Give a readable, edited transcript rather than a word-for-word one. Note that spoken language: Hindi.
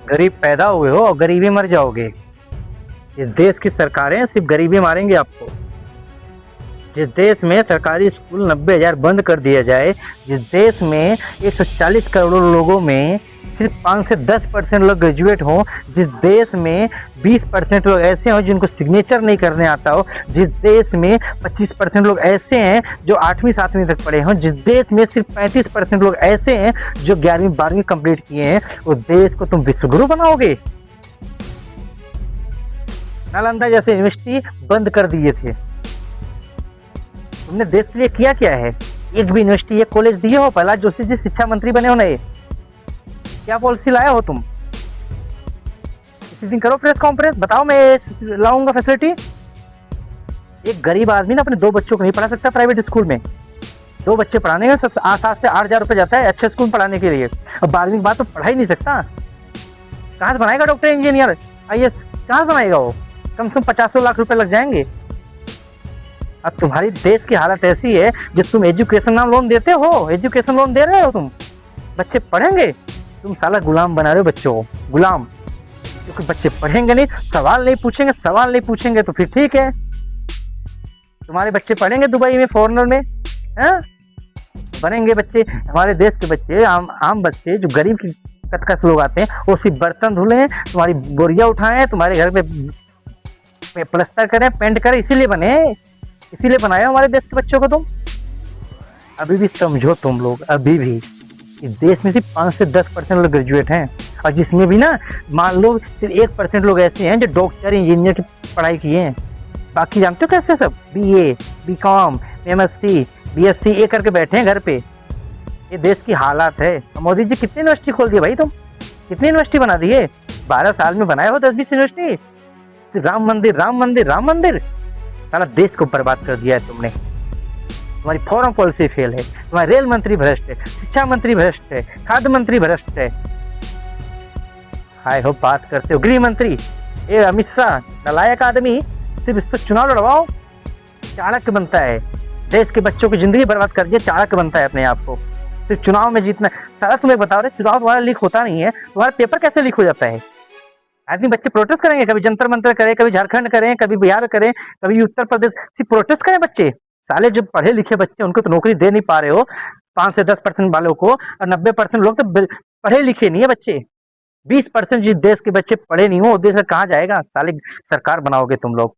गरीब पैदा हुए हो और गरीबी मर जाओगे। इस देश की सरकारें सिर्फ गरीबी मारेंगे आपको। जिस देश में सरकारी स्कूल 90,000 बंद कर दिया जाए, जिस देश में 140 करोड़ लोगों में सिर्फ 5 से 10% लोग ग्रेजुएट हों, जिस देश में 20% लोग ऐसे हों जिनको सिग्नेचर नहीं करने आता हो, जिस देश में 25% लोग ऐसे हैं जो 8वीं 7वीं तक पढ़े हों, जिस देश में सिर्फ 35% लोग ऐसे हैं जो 11वीं 12वीं कंप्लीट किए हैं, उस देश को तुम विश्वगुरु बनाओगे। नालंदा जैसे यूनिवर्सिटी बंद कर दिए थे, तुमने देश के लिए किया क्या है? एक भी यूनिवर्सिटी एक कॉलेज दिए हो? प्रहलाद जोशी जी शिक्षा मंत्री बने हो नए, क्या पॉलिसी लाया हो तुम? किसी दिन करो प्रेस कॉन्फ्रेंस, बताओ मैं लाऊंगा फैसिलिटी। एक गरीब आदमी ना अपने 2 बच्चों को नहीं पढ़ा सकता प्राइवेट स्कूल में। 2 बच्चे पढ़ाने का सबसे 7 से 8 हजार रुपये जाता है अच्छे स्कूल पढ़ाने के लिए, और 12वीं के बाद तो पढ़ा ही नहीं सकता। कहाँ से बनाएगा डॉक्टर, इंजीनियर, IAS? कहाँ से बनाएगा वो? कम से कम 50 लाख रुपए लग जाएंगे। अब तुम्हारी देश की हालत ऐसी है जो तुम एजुकेशन नाम लोन देते हो, एजुकेशन लोन दे रहे हो तुम, बच्चे पढ़ेंगे? तुम साला गुलाम बना रहे हो बच्चों को, गुलाम। क्योंकि बच्चे पढ़ेंगे नहीं, सवाल नहीं पूछेंगे तो फिर ठीक है। तुम्हारे बच्चे पढ़ेंगे दुबई में, फॉरेनर में, हैं? बनेंगे बच्चे। हमारे देश के बच्चे, आम बच्चे जो गरीब की कतकस लोग आते हैं, वो सिर्फ बर्तन धुले, तुम्हारी बोरिया उठाए, तुम्हारे घर पे प्लस्तर करें, पेंट करें, इसीलिए बने, इसीलिए बनाए हमारे देश के बच्चों को तुम। अभी भी समझो तुम लोग, अभी भी इस देश में सिर्फ 5 से 10% लोग ग्रेजुएट हैं, और जिसमें भी ना मान लो सिर्फ 1% लोग ऐसे हैं जो डॉक्टर इंजीनियर की पढ़ाई किए हैं। बाकी जानते हो कैसे सब BA, BCom, MSc, BSc ये करके बैठे हैं घर पे। ये देश की हालत है। मोदी जी कितनी यूनिवर्सिटी खोल दिए भाई तुम, कितनी यूनिवर्सिटी बना दिए? 12 साल में बनाए हो 10-20 यूनिवर्सिटी। सिर्फ राम मंदिर राम मंदिर राम मंदिर, सारा देश को बर्बाद कर दिया है तुमने। तुम्हारी फॉरेन पॉलिसी फेल है, तुम्हारे रेल मंत्री भ्रष्ट है, शिक्षा मंत्री भ्रष्ट है, खाद्य मंत्री भ्रष्ट है। हाय हो बात करते हो गृह मंत्री, ये अमित शाह नालायक आदमी, सिर्फ इसको चुनाव लड़वाओ, चाणक्य बनता है, देश के बच्चों की जिंदगी बर्बाद कर दिए, चाणक्य बनता है अपने आप को, सिर्फ चुनाव में जीतना। सारा तुम्हें बताओ रहे, चुनाव तुम्हारा लीक होता नहीं है, तुम्हारा पेपर कैसे लीक हो जाता है? आदमी बच्चे प्रोटेस्ट करेंगे, कभी जंतर मंतर करें, कभी झारखंड करें, कभी बिहार करें, कभी उत्तर प्रदेश, सिर्फ प्रोटेस्ट करें बच्चे। साले जो पढ़े लिखे बच्चे उनको तो नौकरी दे नहीं पा रहे हो, 5 से 10% वालों को, और 90% लोग तो पढ़े लिखे नहीं है बच्चे। 20% जिस देश के बच्चे पढ़े नहीं हो, देश का कहाँ जाएगा? साले सरकार बनाओगे तुम लोग।